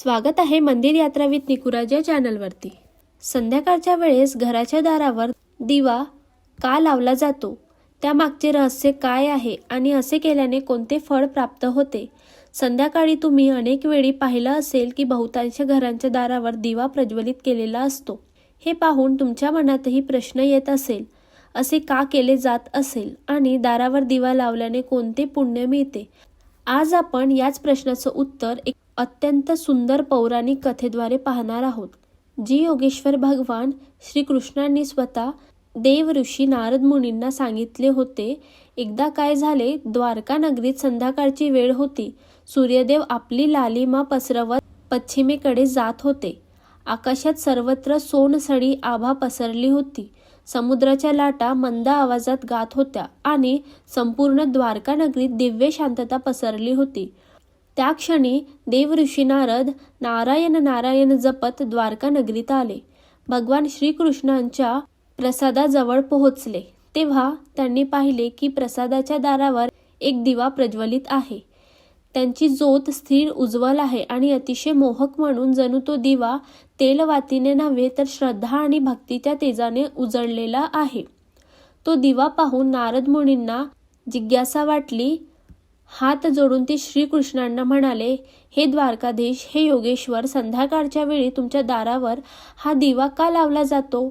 स्वागत आहे मंदिर यात्रा विथ निकुराज चॅनलवरती। संध्याकाळच्या वेळेस घराच्या दारावर दिवा का लावला जातो, त्यामागचे रहस्य काय आहे आणि असे केल्याने कोणते फळ प्राप्त होते। संध्याकाळी तुम्ही अनेक वेळी पाहिलं असेल की बहुतांश घरांच्या दारावर दिवा प्रज्वलित केलेला असतो। हे पाहून तुमच्या मनातही प्रश्न येत असेल, असे का केले जात असेल आणि दारावर दिवा लावल्याने कोणते पुण्य मिळते। आज आपण याच प्रश्नाचं उत्तर एक अत्यंत सुंदर पौराणिक कथेद्वारे पाहणार आहोत, जी योगेश्वर भगवान श्रीकृष्णांनी स्वतः देव ऋषी नारद मुनींना सांगितले होते। एकदा काय झाले, द्वारका नगरीत संध्याकाळची वेळ होती। सूर्यदेव आपली लालिमा पसरवत पश्चिमेकडे जात होते। आकाशात सर्वत्र सोनसळी आभा पसरली होती। समुद्राच्या लाटा मंद आवाजात गात होत्या आणि संपूर्ण द्वारका नगरीत दिव्य शांतता पसरली होती। त्या क्षणी देव ऋषी नारद नारायण नारायण जपत द्वारका नगरीत आले। भगवान श्रीकृष्णांच्या प्रसादाजवळ पोहोचले तेव्हा त्यांनी पाहिले की प्रसादाच्या दारावर एक दिवा प्रज्वलित आहे। त्यांची ज्योत स्थिर उज्ज्वल आहे आणि अतिशय मोहक म्हणून जणू तो दिवा तेलवातीने नव्हे तर श्रद्धा आणि भक्तीच्या तेजाने उजळलेला आहे। तो दिवा पाहून नारद मुनींना जिज्ञासा वाटली। हात जोडून ते श्रीकृष्णांना म्हणाले, हे द्वारकाधीश, हे योगेश्वर, संध्याकाळच्या वेळी तुमच्या दारावर हा दिवा का लावला जातो?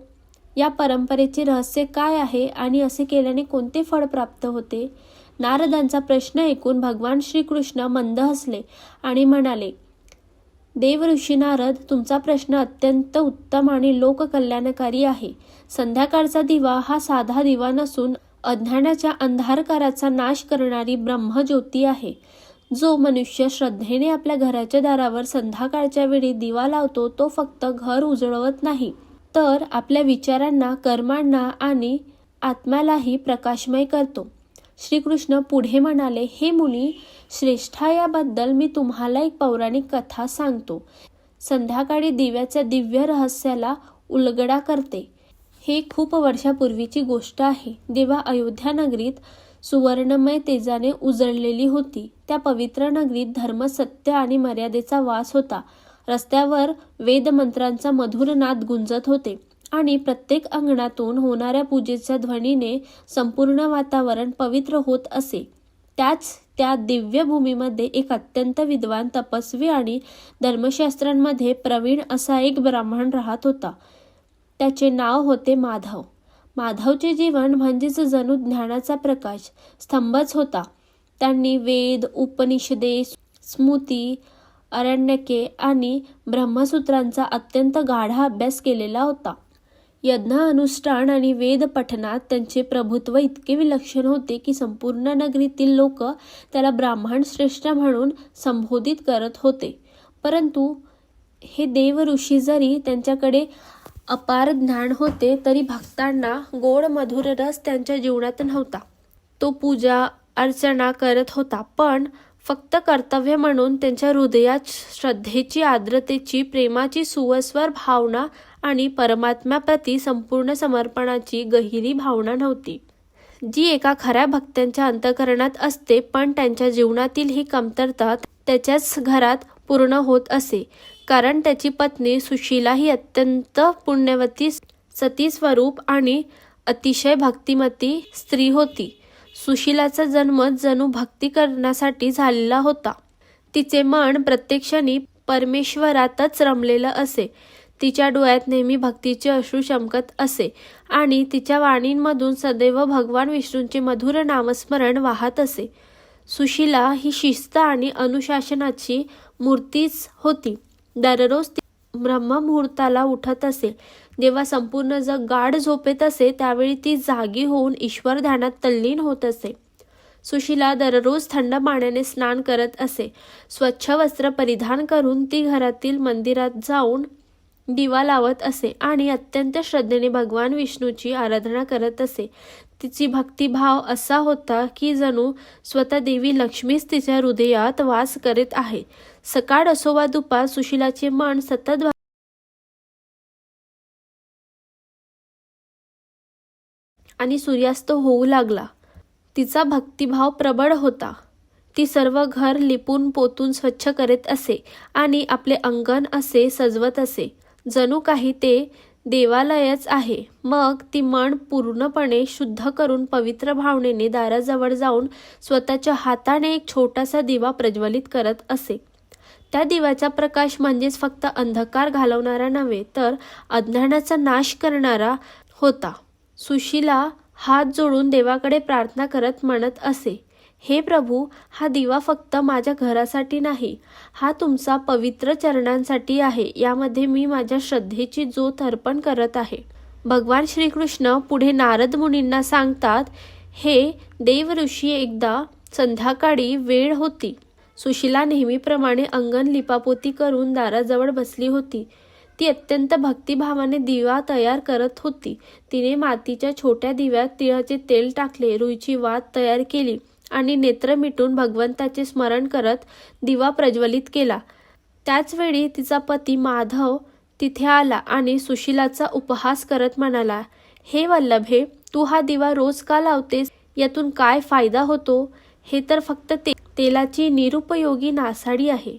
या परंपरेचे रहस्य काय आहे आणि असे केल्याने कोणते फळ प्राप्त होते? नारदांचा प्रश्न ऐकून भगवान श्रीकृष्ण मंद हसले आणि म्हणाले, देव ऋषी नारद, तुमचा प्रश्न अत्यंत उत्तम आणि लोककल्याणकारी आहे। संध्याकाळचा दिवा हा साधा दिवा नसून अज्ञानाच्या अंधारकाराचा नाश करणारी ब्रह्मज्योती आहे। जो मनुष्य श्रद्धेने आपल्या घराच्या दारावर संध्याकाळच्या वेळी दिवा लावतो, तो फक्त घर उजळवत नाही, तर आपल्या विचारांना, कर्मांना आणि आत्म्यालाही प्रकाशमय करतो। श्रीकृष्ण पुढे म्हणाले, हे मुनी श्रेष्ठा, याबद्दल मी तुम्हाला एक पौराणिक कथा सांगतो। संध्याकाळी दिव्याच्या दिव्य रहस्याला उलगडा करते। हे खूप वर्षापूर्वीची गोष्ट आहे। जेव्हा अयोध्या नगरीत सुवर्णमय तेजाने उजळलेली होती, त्या पवित्र नगरीत धर्म, सत्य आणि मर्यादेचा वास होता। रस्त्यावर वेदमंत्रांचा मधुर नाद गुंजत होते आणि प्रत्येक अंगणातून होणाऱ्या पूजेच्या ध्वनीने संपूर्ण वातावरण पवित्र होत असे। त्या दिव्य भूमीमध्ये एक अत्यंत विद्वान, तपस्वी आणि धर्मशास्त्रांमध्ये प्रवीण असा एक ब्राह्मण राहत होता। त्याचे नाव होते माधव। माधवचे जीवन म्हणजेच जणू ज्ञानाचा प्रकाश स्तंभच होता। त्यांनी वेद, उपनिषदे, स्मृती, आरण्यके आणि ब्रह्मसूत्रांचा अत्यंत गाढ अभ्यास केलेला होता। यज्ञ, अनुष्ठान आणि वेद पठणात त्यांचे प्रभुत्व इतके विलक्षण होते की संपूर्ण नगरीतील लोक त्याला ब्राह्मण श्रेष्ठ म्हणून संबोधित करत होते। परंतु हे देव ऋषी, जरी त्यांच्याकडे अपार ज्ञान होते, तरी भक्तांना गोड मधुर रस त्यांच्या जीवनात नव्हता। तो पूजा अर्चना करत होता, पण फक्त कर्तव्य म्हणून। त्यांच्या हृदयात श्रद्धेची, आर्द्रतेची, प्रेमाची सुस्वर भावना आणि परमात्म्याप्रती संपूर्ण समर्पणाची गहिरी भावना नव्हती, जी एका खऱ्या भक्तांच्या अंतःकरणात असते। पण त्यांच्या जीवनातील ही कमतरता त्याच्याच घरात पूर्ण होत असे, कारण त्याची पत्नी सुशीला ही अत्यंत पुण्यवती, सतीस्वरूप आणि अतिशय भक्तिमती स्त्री होती। सुशीलाचा जन्म जणू भक्ती करण्यासाठी झालेला होता। तिचे मन प्रत्येक क्षणी परमेश्वरातच रमलेलं असे। तिच्या डोळ्यात नेहमी भक्तीचे अश्रू चमकत असे आणि तिच्या वाणींमधून सदैव भगवान विष्णूंचे मधुर नामस्मरण वाहत असे। सुशीला ही शिस्त आणि अनुशासनाची मूर्तीच होती। दररोज ती ब्रह्ममुहूर्ताला उठत असे। जेव्हा संपूर्ण जग गाढ झोपेत असे, त्यावेळी ती जागी होऊन ईश्वर ध्यानात तल्लीन होत असे। सुशीला दररोज थंड पाण्याने स्नान करत असे। स्वच्छ वस्त्र परिधान करून ती घरातील मंदिरात जाऊन दिवा लावत असे आणि अत्यंत श्रद्धेने भगवान विष्णूची आराधना करत असे। तिची भक्तिभाव असा होता की जणू स्वतः देवी लक्ष्मीच तिच्या हृदयात वास करीत आहे। सकाळ असो वा दुपार, सुशीलाचे मन सतत आणि सूर्यास्त होऊ लागला। तिचा भक्तिभाव प्रबळ होता। ती सर्व घर लिपून पोतून स्वच्छ करीत असे आणि आपले अंगण असे सजवत असे, जणू काही ते देवालयच आहे. मग ती मन पूर्णपणे शुद्ध करून पवित्र भावनेने दाराजवळ जाऊन स्वतःच्या हाताने एक छोटासा दिवा प्रज्वलित करत असे. त्या दिव्याचा प्रकाश म्हणजेच फक्त अंधकार घालवणारा नव्हे, तर अज्ञानाचा नाश करणारा होता. सुशीला हात जोडून देवाकडे प्रार्थना करत म्हणत असे, हे प्रभू, हा दिवा फक्त माझ्या घरासाठी नाही, हा तुमचा पवित्र चरणांसाठी आहे. यामध्ये मी माझ्या श्रद्धेची ज्योत अर्पण करत आहे. भगवान श्रीकृष्ण पुढे नारद मुनींना सांगतात, हे देव ऋषी, एकदा संध्याकाळी वेळ होती. सुशीला नेहमीप्रमाणे अंगण लिपापोती करून दाराजवळ बसली होती. ती अत्यंत भक्तिभावाने दिवा तयार करत होती. तिने मातीच्या छोट्या दिव्यात तिळाचे तेल टाकले, रुईची वात तयार केली आणि नेत्र मिटून भगवंताचे स्मरण करत दिवा प्रज्वलित केला. त्याचवेळी तिचा पती माधव तिथे आला आणि सुशीलाचा उपहास करत म्हणाला, हे वल्लभे, तू हा दिवा रोज का लावतेस? यातून काय फायदा होतो? हे तर फक्त तेलाची निरुपयोगी नासाडी आहे.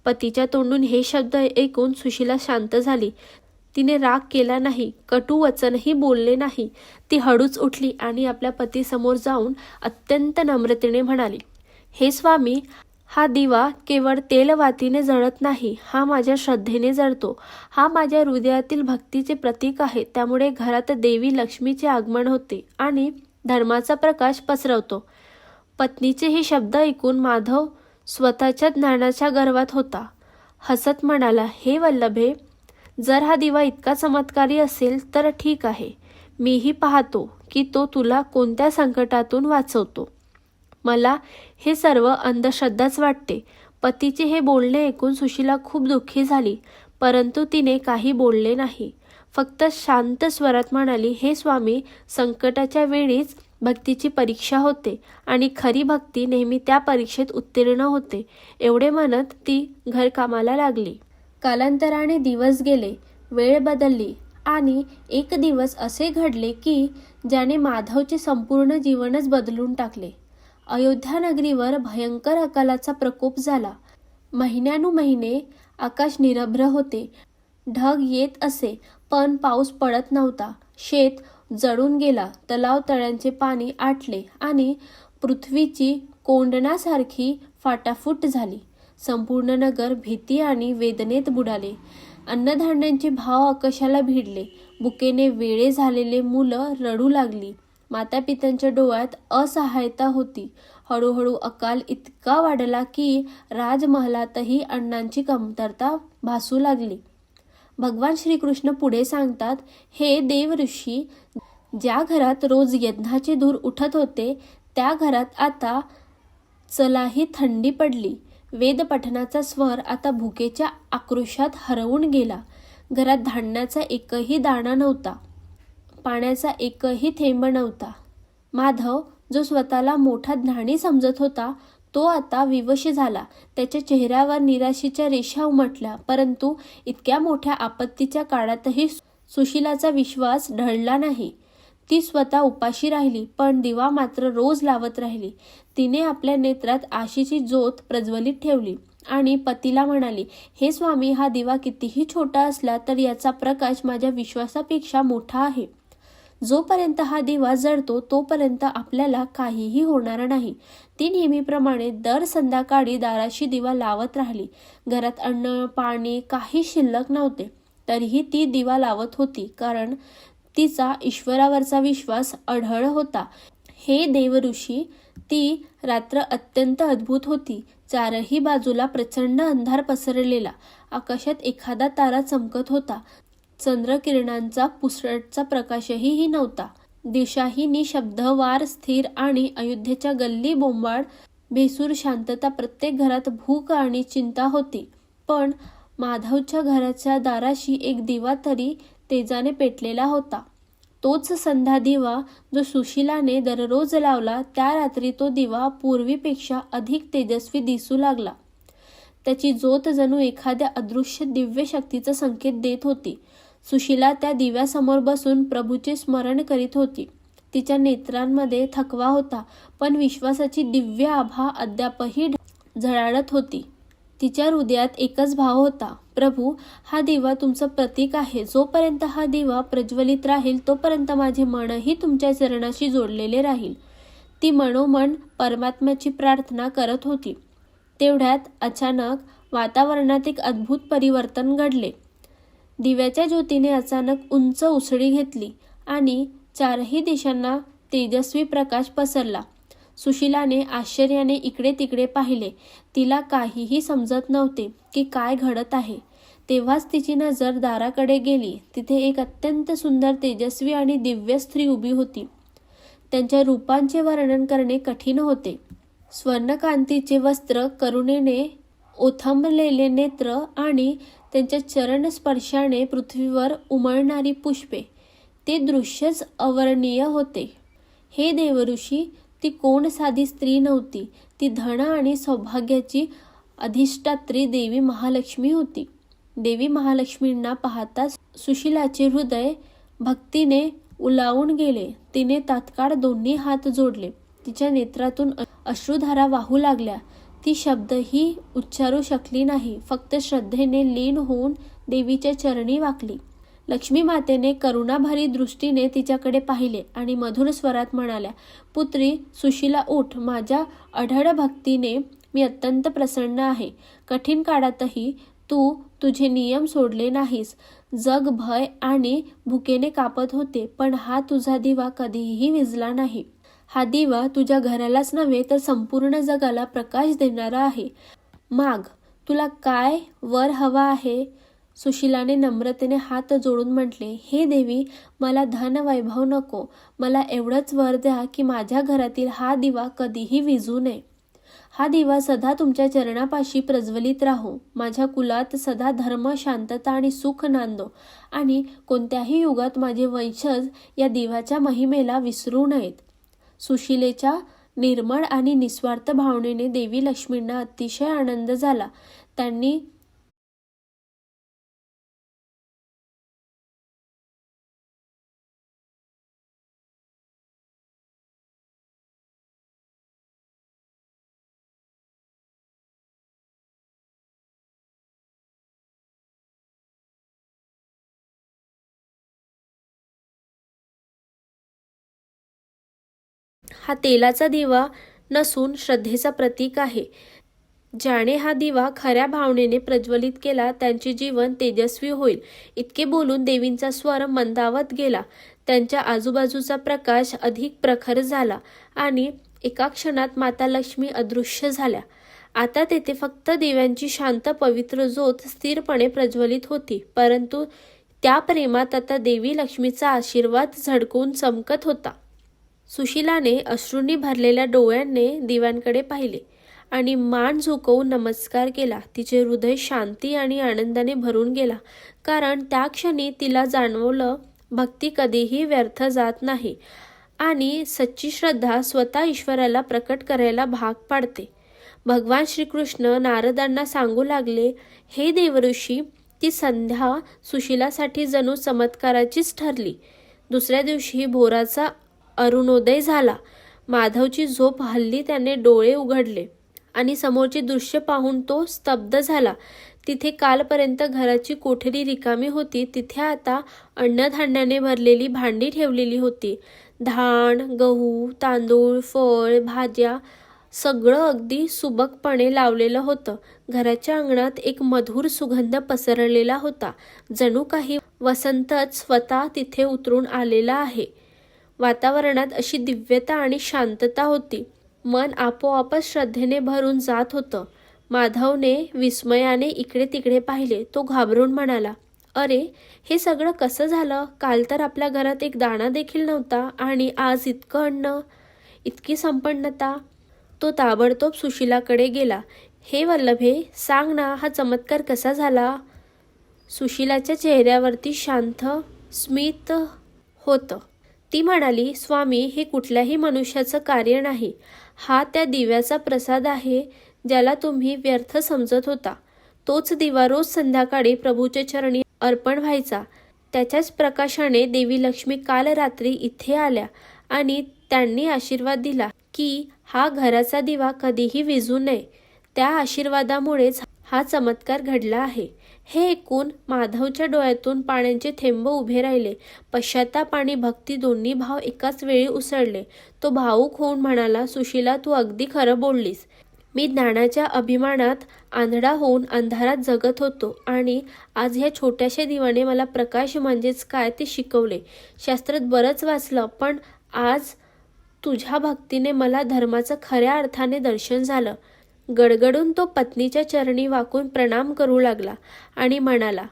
पतीच्या तोंडून हे शब्द ऐकून सुशीला शांत झाली. तिने राग केला नाही, कटू वचनही बोलले नाही. ती हळूच उठली आणि आपल्या पतीसमोर जाऊन अत्यंत नम्रतेने म्हणाली, हे स्वामी, हा दिवा केवळ तेलवातीने जळत नाही, हा माझ्या श्रद्धेने जळतो. हा माझ्या हृदयातील भक्तीचे प्रतीक आहे. त्यामुळे घरात देवी लक्ष्मीचे आगमन होते आणि धर्माचा प्रकाश पसरवतो. पत्नीचे हे शब्द ऐकून माधव स्वतःच्या ज्ञानाच्या गर्वात होता. हसत म्हणाला, हे वल्लभे, जर हा दिवा इतका चमत्कारी असेल तर ठीक आहे. मीही पाहतो की तो तुला कोणत्या संकटातून वाचवतो. मला हे सर्व अंधश्रद्धाच वाटते. पतीचे हे बोलणे ऐकून सुशीला खूप दुःखी झाली, परंतु तिने काही बोलले नाही. फक्त शांत स्वरात म्हणाली, हे स्वामी, संकटाच्या वेळीच भक्तीची परीक्षा होते आणि खरी भक्ती नेहमी त्या परीक्षेत उत्तीर्ण होते. एवढे म्हणत ती घरकामाला लागली. कालांतराने दिवस गेले, वेळ बदलली आणि एक दिवस असे घडले की ज्याने माधवचे संपूर्ण जीवनच बदलून टाकले. अयोध्या नगरीवर भयंकर अकालाचा प्रकोप झाला. महिन्यानुमहिने आकाश निरभ्र होते. ढग येत असे पण पाऊस पडत नव्हता. शेत जळून गेला, तलाव तळ्यांचे पाणी आटले आणि पृथ्वीची कोंडणासारखी फाटाफूट झाली. संपूर्ण नगर भीती आणि वेदनेत बुडाले. अन्नधान्यांचे भाव आकाशाला भिडले. भुकेने वेडे झालेले मुलं रडू लागली. मातापित्यांच्या डोळ्यात असहायता होती. हळूहळू अकाल इतका वाढला की राजमहालातही अन्नाची कमतरता भासू लागली. भगवान श्रीकृष्ण पुढे सांगतात, हे देव ऋषी, ज्या घरात रोज यज्ञाचे धूर उठत होते त्या घरात आता चलाही थंडी पडली. वेद पठणाचा स्वर आता भुकेच्या आक्रोशात हरवून गेला. घरात धान्याचा एकही दाणा नव्हता, पाण्याचा एकही थेंब नव्हता. माधव, जो स्वतःला मोठा ज्ञानी समजत होता, तो आता विवश झाला. त्याच्या चेहऱ्यावर निराशेच्या रेषा उमटल्या. परंतु इतक्या मोठ्या आपत्तीच्या काळातही सुशीलाचा विश्वास ढळला नाही. ती स्वतः उपाशी राहिली, पण दिवा मात्र रोज लावत राहिली. तिने आपल्या नेत्रात आशेची ज्योत प्रज्वलित ठेवली आणि पतीला म्हणाली, हे स्वामी, हा दिवा कितीही छोटा असला तर याचा प्रकाश माझ्या विश्वासापेक्षा मोठा आहे. जोपर्यंत हा दिवा जळतो तोपर्यंत आपल्याला काहीही होणार नाही. ती नेहमीप्रमाणे दर संध्याकाळी दाराशी दिवा लावत राहिली. घरात अन्न पाणी काही शिल्लक नव्हते, तरीही ती दिवा लावत होती, कारण तिचा ईश्वरावरचा विश्वास अढळ होता. हे देवऋषी, ती रात्र अत्यंत अद्भुत होती. चारही बाजूला प्रचंड अंधार पसरलेला. आकाशात एखादा तारा चमकत होता. चंद्रकिरणांचा पुसटचा प्रकाशही नव्हता. दिशाही निशब्द, वार स्थिर आणि अयोध्येच्या गल्ली बोंबाळ भेसूर शांतता. प्रत्येक घरात भूक आणि चिंता होती. पण माधवच्या घराच्या दाराशी एक दिवा तरी तेजाने पेटलेला होता. तोच संध्या दिवा जो सुशीलाने दररोज लावला. त्या रात्री तो दिवा पूर्वीपेक्षा अधिक तेजस्वी दिसू लागला. त्याची ज्योत जणू एखाद्या अदृश्य दिव्य शक्तीचा संकेत देत होती. सुशीला त्या दिव्यासमोर बसून प्रभूचे स्मरण करीत होती. तिच्या नेत्रांमध्ये थकवा होता, पण विश्वासाची दिव्य आभा अद्यापही झळाळत होती. तिच्या हृदयात एकच भाव होता, प्रभू, हा दिवा तुमचं प्रतीक आहे. जोपर्यंत हा दिवा प्रज्वलित राहील तोपर्यंत माझे मनही तुमच्या चरणाशी जोडलेले राहील. ती मनोमन परमात्म्याची प्रार्थना करत होती. तेवढ्यात अचानक वातावरणात एक अद्भुत परिवर्तन घडले. दिव्याच्या ज्योतीने अचानक उंच उसळी घेतली आणि चारही दिशांना तेजस्वी प्रकाश पसरला. सुशीलाने आश्चर्याने इकडे तिकडे पाहिले. तिला काहीही समजत नव्हते की काय घडत आहे. तेव्हाच तिची नजर दाराकडे गेली. तिथे एक अत्यंत सुंदर, तेजस्वी आणि दिव्य स्त्री उभी होती. त्यांच्या रूपांचे वर्णन करणे कठीण होते. स्वर्णकांतीचे वस्त्र, करुणेने ओथंबलेले नेत्र आणि त्यांच्या चरणस्पर्शाने पृथ्वीवर उमळणारी पुष्पे, ते दृश्यच अवर्णनीय होते. हे देवऋषी, ती कोण साधी स्त्री नव्हती. ती धन आणि सौभाग्याची अधिष्ठात्री देवी महालक्ष्मी होती. देवी महालक्ष्मींना पाहताच सुशीलाचे हृदय भक्तीने उलावून गेले. तिने तात्काळ दोन्ही हात जोडले. तिच्या नेत्रातून अश्रुधारा वाहू लागल्या. ती शब्दही उच्चारू शकली नाही, फक्त श्रद्धेने लीन होऊन देवीच्या चरणी वाकली. लक्ष्मी मातेने करुणाभरी दृष्टीने तिच्याकडे पाहिले आणि मधुर स्वरात म्हणाल्या, पुत्री सुशीला, उठ. माझ्या अढळ भक्तीने मी अत्यंत प्रसन्न आहे. कठीण काळातही तू तुझे नियम सोडले नाहीस. जग भय आणि भुकेने कापत होते, पण हा तुझा दिवा कधीही विझला नाही. हा दिवा तुझ्या घरालाच नव्हे तर संपूर्ण जगाला प्रकाश देणारा आहे. माग, तुला काय वर हवा आहे? सुशीलाने नम्रतेने हात जोडून म्हटले, हे देवी, मला धन वैभव नको. मला एवढंच वर द्या की माझ्या घरातील हा दिवा कधीही विझू नये. हा दिवा सदा तुमच्या चरणापाशी प्रज्वलित राहो. माझ्या कुलात सदा धर्म, शांतता आणि सुख नांदो आणि कोणत्याही युगात माझे वंशज या दिव्याच्या महिमेला विसरू नयेत. सुशीलेच्या निर्मळ आणि निस्वार्थ भावनेने देवी लक्ष्मींना अतिशय आनंद झाला. त्यांनी हा तेलाचा दिवा नसून श्रद्धेचा प्रतीक आहे. ज्याने हा दिवा खऱ्या भावनेने प्रज्वलित केला त्यांचे जीवन तेजस्वी होईल. इतके बोलून देवींचा स्वर मंदावत गेला. त्यांच्या आजूबाजूचा प्रकाश अधिक प्रखर झाला आणि एका क्षणात माता लक्ष्मी अदृश्य झाल्या. आता तेथे फक्त दिव्यांची शांत पवित्र ज्योत स्थिरपणे प्रज्वलित होती, परंतु त्या प्रेमात आता देवी लक्ष्मीचा आशीर्वाद झळकून चमकत होता. सुशीलाने अश्रूंनी भरलेल्या डोळ्यांनी दिव्यांकडे पाहिले आणि मान झुकवून नमस्कार केला. तिचे हृदय शांती आणि आनंदाने भरून गेला, कारण त्या क्षणी तिला जाणवलं, भक्ती कधीही व्यर्थ जात नाही आणि सच्ची श्रद्धा स्वतः ईश्वराला प्रकट करायला भाग पाडते. भगवान श्रीकृष्ण नारदांना सांगू लागले, हे देवऋषी, ती संध्या सुशीलासाठी जणू चमत्काराचीच ठरली. दुसऱ्या दिवशी भोराचा अरुणोदय झाला. माधवची झोप हल्ली. त्याने डोळे उघडले आणि समोरचे दृश्य पाहून तो स्तब्ध झाला. तिथे कालपर्यंत घराची कोठडी रिकामी होती, तिथे आता अन्नधान्याने भरलेली भांडी ठेवलेली होती. धान, गहू, तांदूळ, फळ, भाज्या सगळं अगदी सुबकपणे लावलेलं होतं. घराच्या अंगणात एक मधुर सुगंध पसरलेला होता, जणू काही वसंतच स्वतः तिथे उतरून आलेला आहे. वातावरणात अशी दिव्यता आणि शांतता होती. मन आपोआपच श्रद्धेने भरून जात होतं. माधवने विस्मयाने इकडे तिकडे पाहिले. तो घाबरून म्हणाला, अरे, हे सगळं कसं झालं? काल तर आपल्या घरात एक दाणा देखील नव्हता आणि आज इतकं अन्न, इतकी संपन्नता. तो ताबडतोब सुशीलाकडे गेला. हे वल्लभे, सांग ना, हा चमत्कार कसा झाला? सुशीलाच्या चेहऱ्यावरती शांत स्मित होतं. ती म्हणाली, स्वामी, हे कुठल्याही मनुष्याचं कार्य नाही. हा त्या दिव्याचा प्रसाद आहे, ज्याला तुम्ही व्यर्थ समजत होता. तोच दिवा रोज संध्याकाळी प्रभूच्या चरणी अर्पण व्हायचा. त्याच्याच प्रकाशाने देवी लक्ष्मी काल रात्री इथे आल्या आणि त्यांनी आशीर्वाद दिला की हा घराचा दिवा कधीही विझू नये. त्या आशीर्वादामुळेच हा चमत्कार घडला आहे. हे ऐकून माधवच्या डोळ्यातून पाण्याचे थेंब उभे राहिले. पश्चाताप आणि भक्ती दोन्ही भाव एकाच वेळी उसळले. तो भावूक होऊन म्हणाला, सुशीला, तू अगदी खरं बोललीस. मी ज्ञानाच्या अभिमानात आंधळा होऊन अंधारात जगत होतो आणि आज ह्या छोट्याशा दिवाने मला प्रकाश म्हणजेच काय ते शिकवले. शास्त्रात बरंच वाचलं, पण आज तुझ्या भक्तीने मला धर्माचं खऱ्या अर्थाने दर्शन झालं. गडगडून तो पत्नीच्या चरणी वाकून प्रणाम करू लागला आणि म्हणाला,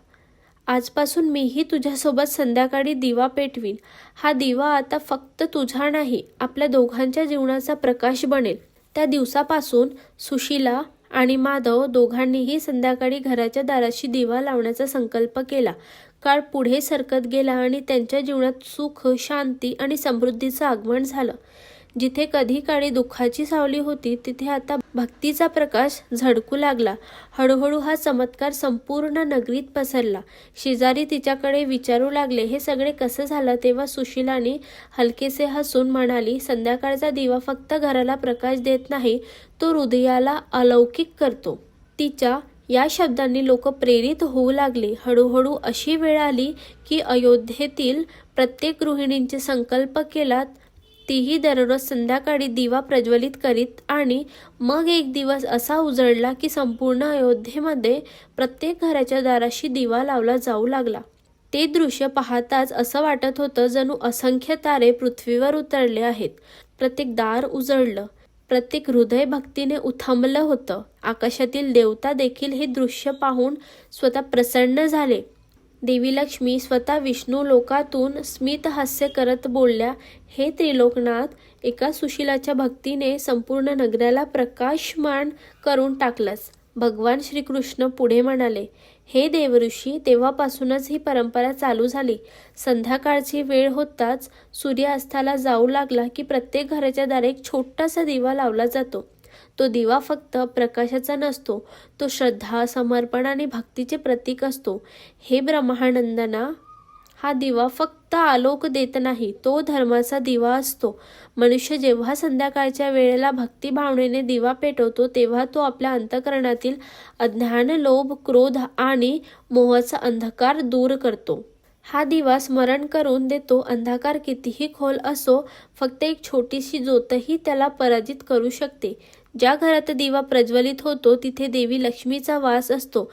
आजपासून मीही तुझ्यासोबत संध्याकाळी दिवा पेटवीन. हा दिवा आता फक्त तुझा नाही, आपल्या दोघांच्या जीवनाचा प्रकाश बनेल. त्या दिवसापासून सुशीला आणि माधव दोघांनीही संध्याकाळी घराच्या दाराशी दिवा लावण्याचा संकल्प केला. काळ पुढे सरकत गेला आणि त्यांच्या जीवनात सुख, शांती आणि समृद्धीचं आगमन झालं. जिथे कधी काळी दुःखाची सावली होती, तिथे आता भक्तीचा प्रकाश झळकू लागला. हळूहळू हा चमत्कार संपूर्ण नगरीत पसरला. शेजारी तिच्याकडे विचारू लागले, हे सगळे कसं झालं? तेव्हा सुशीलाने हलकेसे हसून म्हणाली, संध्याकाळचा दिवा फक्त घराला प्रकाश देत नाही, तो हृदयाला अलौकिक करतो. तिच्या या शब्दांनी लोक प्रेरित होऊ लागले. हळूहळू अशी वेळ आली की अयोध्येतील प्रत्येक गृहिणींचे संकल्प केला तीही दररोज संध्याकाळी दिवा प्रज्वलित करीत. आणि मग एक दिवस असा उजळला की संपूर्ण अयोध्येमध्ये प्रत्येक घराच्या दाराशी दिवा लावला जाऊ लागला. ते दृश्य पाहताच असं वाटत होतं जणू असंख्य तारे पृथ्वीवर उतरले आहेत. प्रत्येक दार उजळलं, प्रत्येक हृदय भक्तीने उथंबलं होतं. आकाशातील देवता देखील हे दृश्य पाहून स्वतः प्रसन्न झाले. देवी लक्ष्मी स्वतः विष्णू लोकातून स्मित हास्य करत बोलल्या, हे त्रिलोकनाथ, एका सुशीलाच्या भक्तीने संपूर्ण नगराला प्रकाशमान करून टाकलंस. भगवान श्रीकृष्ण पुढे म्हणाले, हे देवऋषी, तेव्हापासूनच ही परंपरा चालू झाली. संध्याकाळची वेळ होताच सूर्यास्ताला जाऊ लागला की प्रत्येक घराच्या दारी एक छोटासा दिवा लावला जातो. तो दिवा फक्त प्रकाशाचा नसतो, तो श्रद्धा, समर्पण आणि भक्तीचे प्रतीक असतो. हे ब्रह्मानंदना, हा दिवा फक्त आलोक देत नाही, तो धर्माचा दिवा असतो. मनुष्य जेव्हा संध्याकाळच्या वेळेला भक्ती भावनेने दिवा पेटवतो, तेव्हा तो आपल्या अंतःकरणातील अज्ञान, लोभ, क्रोध आणि मोहाचा अंधकार दूर करतो. हा दिवा स्मरण करून देतो, अंधकार कितीही खोल असो, फक्त एक छोटीशी ज्योतही त्याला पराजित करू शकते. ज्या घरात दिवा प्रज्वलित होतो तिथे देवी लक्ष्मीचा वास असतो.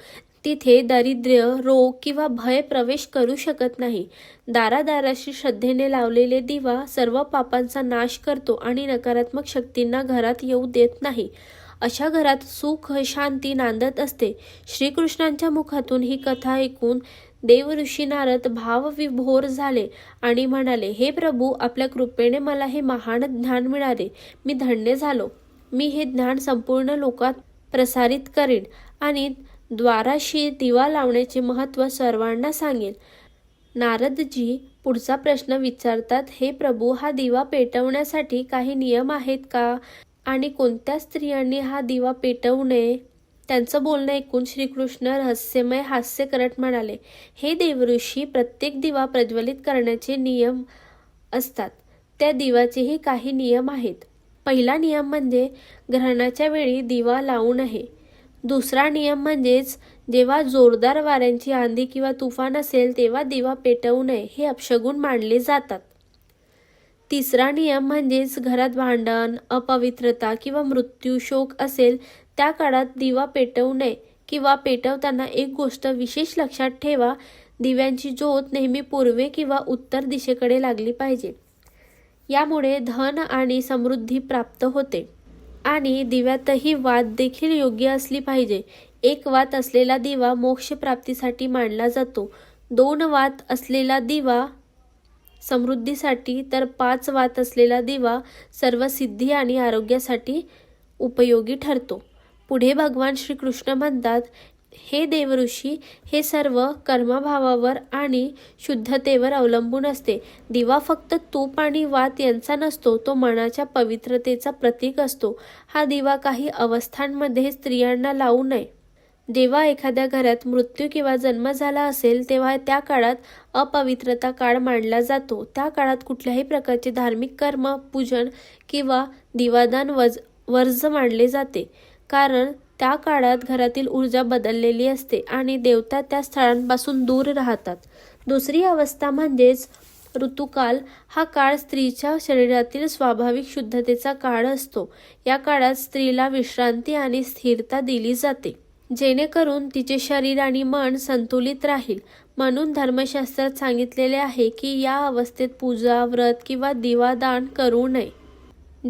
तिथे दारिद्र्य, रोग किंवा भय प्रवेश करू शकत नाही. दारादाराशी श्रद्धेने लावलेले दिवा सर्व पापांचा नाश करतो आणि नकारात्मक शक्तींना घरात येऊ देत नाही. अशा घरात सुख, शांती नांदत असते. श्रीकृष्णांच्या मुखातून ही कथा ऐकून देवऋषी नारद भावविभोर झाले आणि म्हणाले, हे प्रभू, आपल्या कृपेने मला हे महान ज्ञान मिळाले. मी धन्य झालो. मी हे ज्ञान संपूर्ण लोकात प्रसारित करेन आणि द्वाराशी दिवा लावण्याचे महत्त्व सर्वांना सांगेन. नारदजी पुढचा प्रश्न विचारतात, हे प्रभू, हा दिवा पेटवण्यासाठी काही नियम आहेत का? आणि कोणत्या स्त्रियांनी हा दिवा पेटवू नये? त्यांचं बोलणं ऐकून श्रीकृष्ण रहस्यमय हास्य करत म्हणाले, हे देवऋषी, प्रत्येक दिवा प्रज्वलित करण्याचे नियम असतात. त्या दिवाचेही काही नियम आहेत. पहिला नियम म्हणजे ग्रहणाच्या वेळी दिवा लावू नये. दुसरा नियम म्हणजेच जेव्हा जोरदार वाऱ्यांची आंधी किंवा तुफान असेल तेव्हा दिवा पेटवू नये, हे अपशगुन मानले जातात. तिसरा नियम म्हणजेच घरात भांडण, अपवित्रता किंवा मृत्यूशोक असेल त्या काळात दिवा पेटवू नये किंवा पेटवताना एक गोष्ट विशेष लक्षात ठेवा, दिव्यांची ज्योत नेहमी पूर्वे किंवा उत्तर दिशेकडे लागली पाहिजे. यामुळे धन आणि समृद्धी प्राप्त होते. आणि दिव्यातही वात देखील योग्य असली पाहिजे. एक वात असलेला दिवा मोक्ष प्राप्तीसाठी मानला जातो. 2 वात असलेला दिवा समृद्धीसाठी, तर 5 वात असलेला दिवा सर्व सिद्धी आणि आरोग्यासाठी उपयोगी ठरतो. पुढे भगवान श्रीकृष्ण म्हणतात, हे देवऋषी, हे सर्व कर्मभावावर आणि शुद्धतेवर अवलंबून असते. दिवा फक्त तूप आणि वात यांचा नसतो, तो मनाच्या पवित्रतेचा प्रतीक असतो. हा दिवा काही अवस्थांमध्ये स्त्रियांना लावू नये. जेव्हा एखाद्या घरात मृत्यू किंवा जन्म झाला असेल तेव्हा त्या काळात अपवित्रता काळ मानला जातो. त्या काळात कुठल्याही प्रकारचे धार्मिक कर्म, पूजन किंवा दिवादान वर्ज मानले जाते, कारण त्या काळात घरातील ऊर्जा बदललेली असते आणि देवता त्या स्थळांपासून दूर राहतात. दुसरी अवस्था म्हणजेच ऋतुकाल हा काळ स्त्रीच्या शरीरातील स्वाभाविक शुद्धतेचा काळ असतो. या काळात स्त्रीला विश्रांती आणि स्थिरता दिली जाते, जेणेकरून तिचे शरीर आणि मन संतुलित राहील. म्हणून धर्मशास्त्रात सांगितलेले आहे की या अवस्थेत पूजा, व्रत किंवा दिवादान करू नये.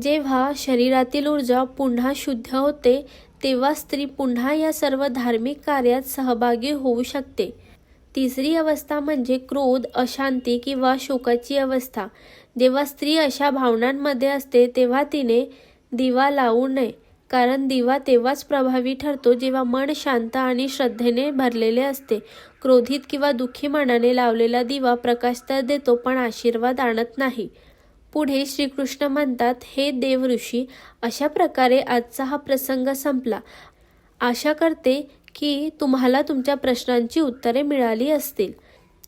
जेव्हा शरीरातील ऊर्जा पुन्हा शुद्ध होते तेव्हा स्त्री पुन्हा या सर्व धार्मिक कार्यात सहभागी होऊ शकते. तिसरी अवस्था म्हणजे क्रोध, अशांती किंवा शोकाची अवस्था. जेव्हा स्त्री अशा भावनांमध्ये असते तेव्हा तिने दिवा लावू नये, कारण दिवा तेव्हाच प्रभावी ठरतो जेव्हा मन शांत आणि श्रद्धेने भरलेले असते. क्रोधित किंवा दुःखी मनाने लावलेला दिवा प्रकाश तर देतो पण आशीर्वाद आणत नाही. पुढे श्रीकृष्ण म्हणतात, हे देव ऋषी, अशा प्रकारे आजचा हा प्रसंग संपला. आशा करते की तुम्हाला तुमच्या प्रश्नांची उत्तरे मिळाली असतील.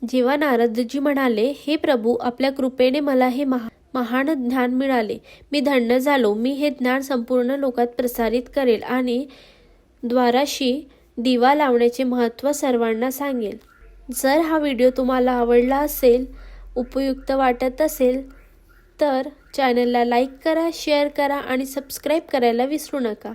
जेव्हा नारदजी म्हणाले, हे प्रभू, आपल्या कृपेने मला हे महान ज्ञान मिळाले. मी धन्य झालो. मी हे ज्ञान संपूर्ण लोकात प्रसारित करेल आणि द्वाराशी दिवा लावण्याचे महत्त्व सर्वांना सांगेल. जर हा व्हिडिओ तुम्हाला आवडला असेल, उपयुक्त वाटत असेल तर चॅनलला लाईक करा, शेअर करा आणि सबस्क्राईब करायला विसरू नका.